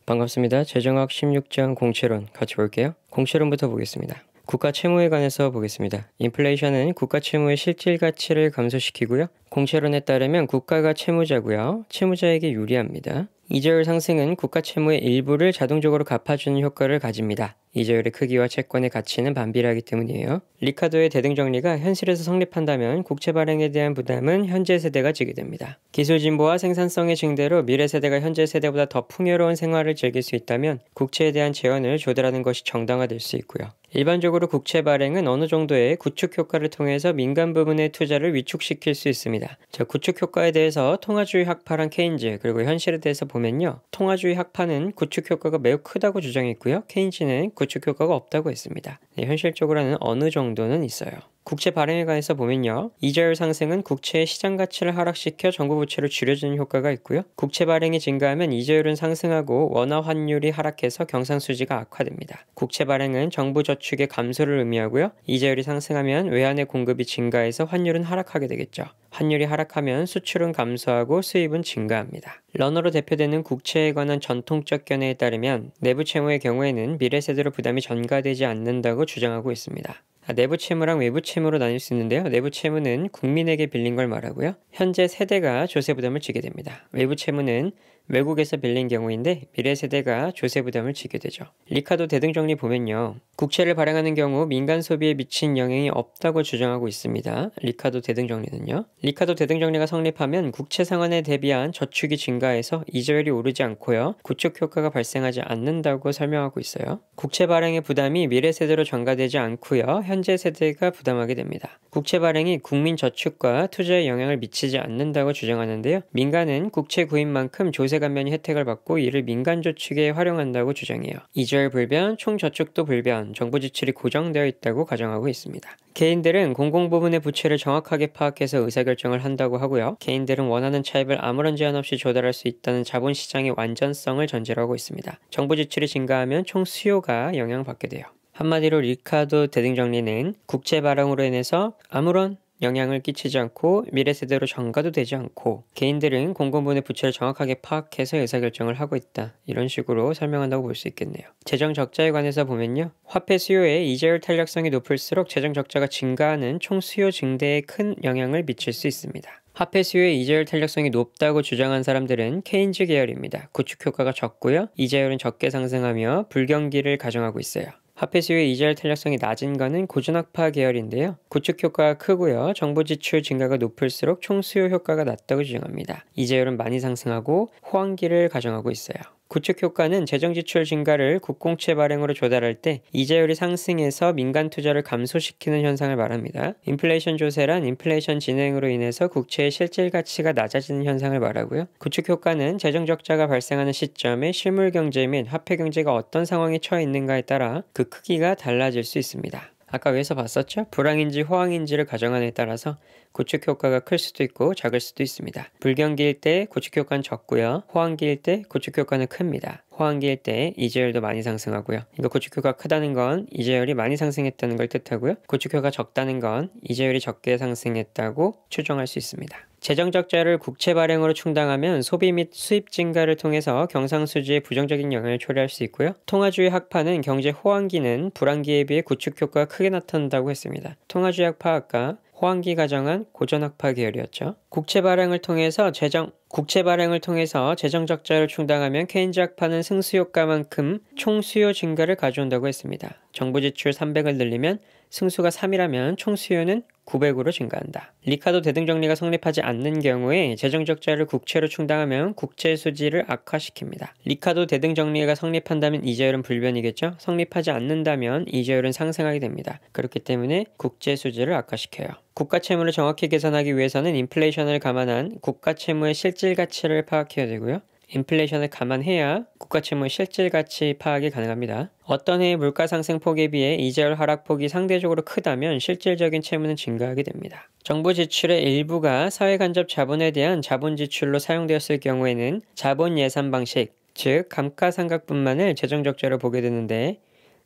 반갑습니다. 재정학 16장 공채론 같이 볼게요. 공채론부터 보겠습니다. 국가 채무에 관해서 보겠습니다. 인플레이션은 국가 채무의 실질 가치를 감소시키고요. 공채론에 따르면 국가가 채무자고요. 채무자에게 유리합니다. 이자율 상승은 국가 채무의 일부를 자동적으로 갚아주는 효과를 가집니다. 이자율의 크기와 채권의 가치는 반비례하기 때문이에요. 리카도의 대등정리가 현실에서 성립한다면 국채 발행에 대한 부담은 현재 세대가 지게 됩니다. 기술 진보와 생산성의 증대로 미래 세대가 현재 세대보다 더 풍요로운 생활을 즐길 수 있다면 국채에 대한 재원을 조달하는 것이 정당화될 수 있고요. 일반적으로 국채 발행은 어느 정도의 구축 효과를 통해서 민간 부분의 투자를 위축시킬 수 있습니다. 구축 효과에 대해서 통화주의 학파랑 케인즈, 그리고 현실에 대해서 보면요. 통화주의 학파는 구축 효과가 매우 크다고 주장했고요. 케인즈는 구축 효과가 없다고 했습니다. 현실적으로는 어느 정도는 있어요. 국채 발행에 관해서 보면요. 이자율 상승은 국채의 시장 가치를 하락시켜 정부 부채를 줄여주는 효과가 있고요. 국채 발행이 증가하면 이자율은 상승하고 원화 환율이 하락해서 경상수지가 악화됩니다. 국채 발행은 정부 저축의 감소를 의미하고요. 이자율이 상승하면 외환의 공급이 증가해서 환율은 하락하게 되겠죠. 환율이 하락하면 수출은 감소하고 수입은 증가합니다. 러너로 대표되는 국채에 관한 전통적 견해에 따르면 내부 채무의 경우에는 미래 세대로 부담이 전가되지 않는다고 주장하고 있습니다. 내부 채무랑 외부 채무로 나뉠 수 있는데요. 내부 채무는 국민에게 빌린 걸 말하고요. 현재 세대가 조세 부담을 지게 됩니다. 외부 채무는 외국에서 빌린 경우인데 미래 세대가 조세 부담을 지게 되죠. 리카도 대등정리 보면요. 국채를 발행하는 경우 민간 소비에 미친 영향이 없다고 주장하고 있습니다. 리카도 대등정리는요. 리카도 대등정리가 성립하면 국채 상환에 대비한 저축이 증가해서 이자율이 오르지 않고요. 구축 효과가 발생하지 않는다고 설명하고 있어요. 국채 발행의 부담이 미래 세대로 전가되지 않고요. 현재 세대가 부담하게 됩니다. 국채 발행이 국민 저축과 투자에 영향을 미치지 않는다고 주장하는데요. 민간은 국채 구입만큼 조세 감면이 혜택을 받고 이를 민간 저축에 활용한다고 주장해요. 이자율 불변, 총저축도 불변, 정부 지출이 고정되어 있다고 가정하고 있습니다. 개인들은 공공부문의 부채를 정확하게 파악해서 의사결정을 한다고 하고요. 개인들은 원하는 차입을 아무런 제한 없이 조달할 수 있다는 자본시장의 완전성을 전제로 하고 있습니다. 정부 지출이 증가하면 총 수요가 영향받게 돼요. 한마디로 리카도 대등정리는 국채 발행으로 인해서 아무런 영향을 끼치지 않고 미래 세대로 전가도 되지 않고 개인들은 공공부문의 부채를 정확하게 파악해서 의사결정을 하고 있다. 이런 식으로 설명한다고 볼 수 있겠네요. 재정 적자에 관해서 보면요. 화폐 수요에 이자율 탄력성이 높을수록 재정 적자가 증가하는 총 수요 증대에 큰 영향을 미칠 수 있습니다. 화폐 수요의 이자율 탄력성이 높다고 주장한 사람들은 케인즈 계열입니다. 구축 효과가 적고요. 이자율은 적게 상승하며 불경기를 가정하고 있어요. 화폐 수요의 이자율 탄력성이 낮은 것은 고전학파 계열인데요. 구축 효과가 크고요. 정부 지출 증가가 높을수록 총 수요 효과가 낮다고 주장합니다. 이자율은 많이 상승하고 호황기를 가정하고 있어요. 구축 효과는 재정 지출 증가를 국공채 발행으로 조달할 때 이자율이 상승해서 민간 투자를 감소시키는 현상을 말합니다. 인플레이션 조세란 인플레이션 진행으로 인해서 국채의 실질 가치가 낮아지는 현상을 말하고요. 구축 효과는 재정 적자가 발생하는 시점에 실물 경제 및 화폐 경제가 어떤 상황에 처해 있는가에 따라 그 크기가 달라질 수 있습니다. 아까 위에서 봤었죠? 불황인지 호황인지를 가정하는 데 따라서 구축 효과가 클 수도 있고 작을 수도 있습니다. 불경기일 때 구축 효과는 적고요. 호황기일 때 구축 효과는 큽니다. 호황기일 때 이자율도 많이 상승하고요. 이거 구축 효과가 크다는 건 이자율이 많이 상승했다는 걸 뜻하고요. 구축 효과가 적다는 건 이자율이 적게 상승했다고 추정할 수 있습니다. 재정 적자를 국채 발행으로 충당하면 소비 및 수입 증가를 통해서 경상수지에 부정적인 영향을 초래할 수 있고요. 통화주의 학파는 경제 호황기는 불황기에 비해 구축 효과가 크게 나타난다고 했습니다. 통화주의 학파 아까 호황기 가정한 고전학파 계열이었죠. 국채 발행을 통해서 재정 적자를 충당하면 케인즈 학파는 승수효과만큼 총 수요 증가를 가져온다고 했습니다. 정부 지출 300을 늘리면 승수가 3이라면 총 수요는 900으로 증가한다. 리카도 대등정리가 성립하지 않는 경우에 재정 적자를 국채로 충당하면 국채 수지를 악화시킵니다. 리카도 대등정리가 성립한다면 이자율은 불변이겠죠? 성립하지 않는다면 이자율은 상승하게 됩니다. 그렇기 때문에 국채 수지를 악화시켜요. 국가 채무를 정확히 계산하기 위해서는 인플레이션을 감안한 국가 채무의 실질 가치를 파악해야 되고요. 인플레이션을 감안해야 국가 채무의 실질 가치 파악이 가능합니다. 어떤 해의 물가 상승 폭에 비해 이자율 하락폭이 상대적으로 크다면 실질적인 채무는 증가하게 됩니다. 정부 지출의 일부가 사회간접 자본에 대한 자본 지출로 사용되었을 경우에는 자본 예산 방식, 즉 감가상각분만을 재정 적자로 보게 되는데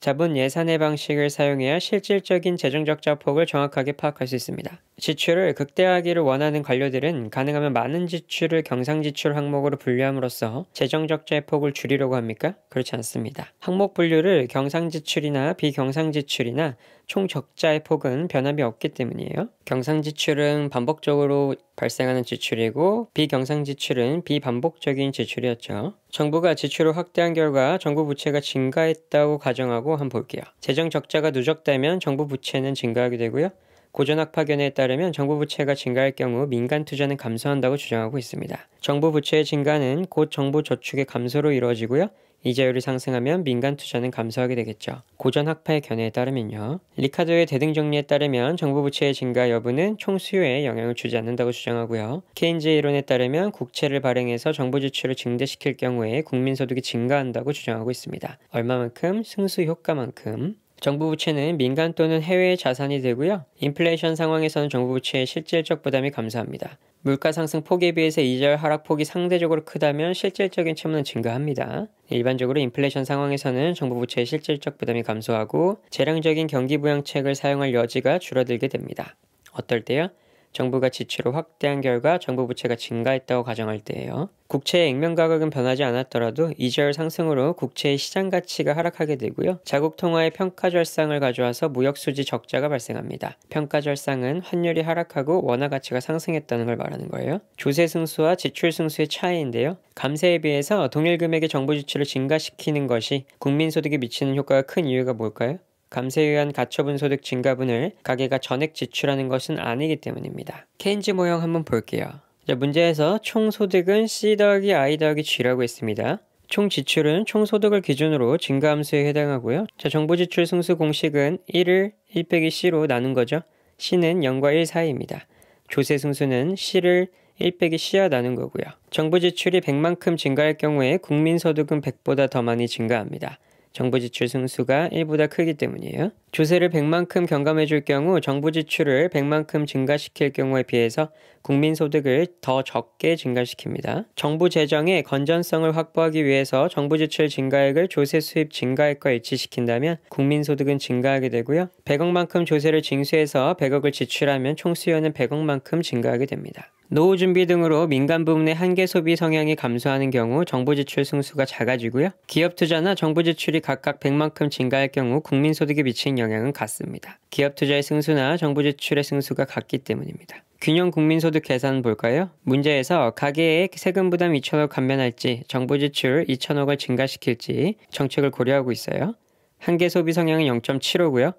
자본 예산의 방식을 사용해야 실질적인 재정 적자 폭을 정확하게 파악할 수 있습니다. 지출을 극대화하기를 원하는 관료들은 가능하면 많은 지출을 경상지출 항목으로 분류함으로써 재정 적자의 폭을 줄이려고 합니까? 그렇지 않습니다. 항목 분류를 경상지출이나 비경상지출이나 총 적자의 폭은 변함이 없기 때문이에요. 경상지출은 반복적으로 발생하는 지출이고 비경상지출은 비반복적인 지출이었죠. 정부가 지출을 확대한 결과 정부 부채가 증가했다고 가정하고 한번 볼게요. 재정 적자가 누적되면 정부 부채는 증가하게 되고요. 고전학파견에 따르면 정부 부채가 증가할 경우 민간 투자는 감소한다고 주장하고 있습니다. 정부 부채의 증가는 곧 정부 저축의 감소로 이루어지고요. 이자율이 상승하면 민간 투자는 감소하게 되겠죠. 고전학파의 견해에 따르면요. 리카도의 대등정리에 따르면 정부 부채의 증가 여부는 총수요에 영향을 주지 않는다고 주장하고요. 케인즈의 이론에 따르면 국채를 발행해서 정부 지출을 증대시킬 경우에 국민소득이 증가한다고 주장하고 있습니다. 얼마만큼? 승수 효과만큼. 정부 부채는 민간 또는 해외의 자산이 되고요. 인플레이션 상황에서는 정부 부채의 실질적 부담이 감소합니다. 물가 상승 폭에 비해서 이자율 하락 폭이 상대적으로 크다면 실질적인 채무는 증가합니다. 일반적으로 인플레이션 상황에서는 정부 부채의 실질적 부담이 감소하고 재량적인 경기부양책을 사용할 여지가 줄어들게 됩니다. 어떨 때요? 정부가 지출을 확대한 결과 정부 부채가 증가했다고 가정할 때예요. 국채의 액면 가격은 변하지 않았더라도 이자율 상승으로 국채의 시장 가치가 하락하게 되고요. 자국 통화의 평가절상을 가져와서 무역수지 적자가 발생합니다. 평가절상은 환율이 하락하고 원화 가치가 상승했다는 걸 말하는 거예요. 조세 승수와 지출 승수의 차이인데요. 감세에 비해서 동일 금액의 정부 지출을 증가시키는 것이 국민소득에 미치는 효과가 큰 이유가 뭘까요? 감세에 의한 가처분 소득 증가분을 가계가 전액 지출하는 것은 아니기 때문입니다. 케인즈 모형 한번 볼게요. 자, 문제에서 총 소득은 C 더하기 I 더하기 G라고 했습니다. 총 지출은 총 소득을 기준으로 증가함수에 해당하고요. 자, 정부 지출 승수 공식은 1을 1 빼기 C로 나눈 거죠. C는 0과 1 사이입니다. 조세 승수는 C를 1 빼기 C와 나눈 거고요. 정부 지출이 100만큼 증가할 경우에 국민소득은 100보다 더 많이 증가합니다. 정부 지출 승수가 1보다 크기 때문이에요. 조세를 100만큼 경감해 줄 경우 정부 지출을 100만큼 증가시킬 경우에 비해서 국민소득을 더 적게 증가시킵니다. 정부 재정의 건전성을 확보하기 위해서 정부 지출 증가액을 조세 수입 증가액과 일치시킨다면 국민소득은 증가하게 되고요. 100억만큼 조세를 징수해서 100억을 지출하면 총 수요는 100억만큼 증가하게 됩니다. 노후 준비 등으로 민간 부문의 한계 소비 성향이 감소하는 경우 정부 지출 승수가 작아지고요. 기업 투자나 정부 지출이 각각 100만큼 증가할 경우 국민소득에 미치는 영향은 같습니다. 기업 투자의 승수나 정부 지출의 승수가 같기 때문입니다. 균형 국민소득 계산 볼까요? 문제에서 가계의 세금 부담 2천억 감면할지 정부 지출 2천억을 증가시킬지 정책을 고려하고 있어요. 한계 소비 성향은 0.75고요.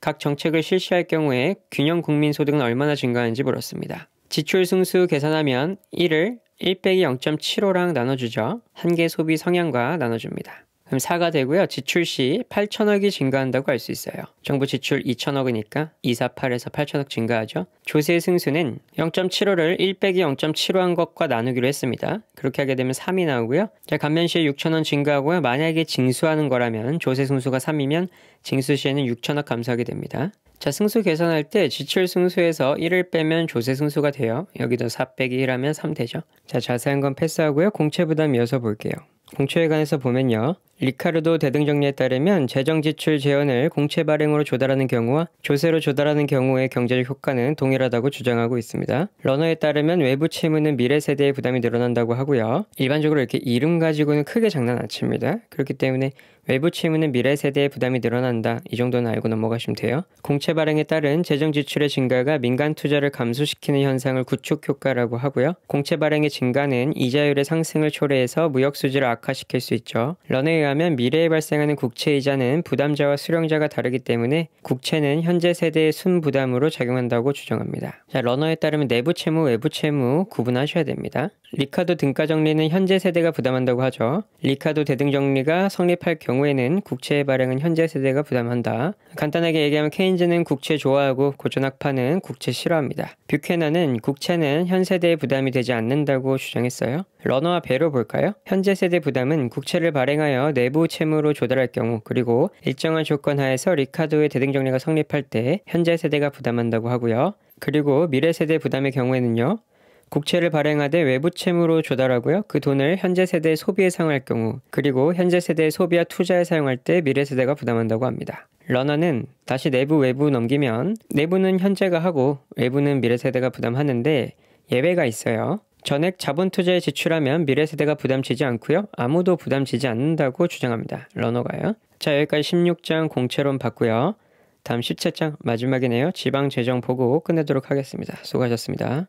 각 정책을 실시할 경우에 균형 국민소득은 얼마나 증가하는지 물었습니다. 지출 승수 계산하면 1을 1 빼기 0.75랑 나눠주죠. 한계 소비 성향과 나눠줍니다. 그럼 4가 되고요. 지출 시 8천억이 증가한다고 알 수 있어요. 정부 지출 2천억이니까 248에서 8천억 증가하죠. 조세 승수는 0.75를 1 빼기 0.75 한 것과 나누기로 했습니다. 그렇게 하게 되면 3이 나오고요. 자, 감면 시에 6천원 증가하고요. 만약에 징수하는 거라면 조세 승수가 3이면 징수 시에는 6천억 감소하게 됩니다. 자, 승수 계산할 때 지출 승수에서 1을 빼면 조세 승수가 돼요. 여기도 4 빼기 1하면 3 되죠. 자, 자세한 건 패스하고요. 공채 부담 이어서 볼게요. 공채에 관해서 보면요. 리카르도 대등정리에 따르면 재정지출 재원을 공채 발행으로 조달하는 경우와 조세로 조달하는 경우의 경제적 효과는 동일하다고 주장하고 있습니다. 러너에 따르면 외부 채무는 미래 세대의 부담이 늘어난다고 하고요. 일반적으로 이렇게 이름 가지고는 크게 장난 안 칩니다. 그렇기 때문에 외부 채무는 미래 세대의 부담이 늘어난다. 이 정도는 알고 넘어가시면 돼요. 공채 발행에 따른 재정 지출의 증가가 민간 투자를 감소시키는 현상을 구축 효과라고 하고요. 공채 발행의 증가는 이자율의 상승을 초래해서 무역 수지를 악화시킬 수 있죠. 런에 의하면 미래에 발생하는 국채 이자는 부담자와 수령자가 다르기 때문에 국채는 현재 세대의 순부담으로 작용한다고 주장합니다. 자, 러너에 따르면 내부 채무, 외부 채무 구분하셔야 됩니다. 리카도 등가정리는 현재 세대가 부담한다고 하죠. 리카도 대등정리가 성립할 경우에는 국채 발행은 현재 세대가 부담한다. 간단하게 얘기하면 케인즈는 국채 좋아하고 고전학파는 국채 싫어합니다. 뷰캐넌은 국채는 현 세대의 부담이 되지 않는다고 주장했어요. 러너와 배로 볼까요? 현재 세대 부담은 국채를 발행하여 내부 채무로 조달할 경우 그리고 일정한 조건 하에서 리카도의 대등정리가 성립할 때 현재 세대가 부담한다고 하고요. 그리고 미래 세대 부담의 경우에는요. 국채를 발행하되 외부 채무로 조달하고요. 그 돈을 현재 세대의 소비에 사용할 경우, 그리고 현재 세대의 소비와 투자에 사용할 때 미래 세대가 부담한다고 합니다. 러너는 다시 내부 외부 넘기면 내부는 현재가 하고 외부는 미래 세대가 부담하는데 예외가 있어요. 전액 자본 투자에 지출하면 미래 세대가 부담지지 않고요. 아무도 부담지지 않는다고 주장합니다. 러너가요. 자, 여기까지 16장 공채론 봤고요. 다음 17장 마지막이네요. 지방재정 보고 끝내도록 하겠습니다. 수고하셨습니다.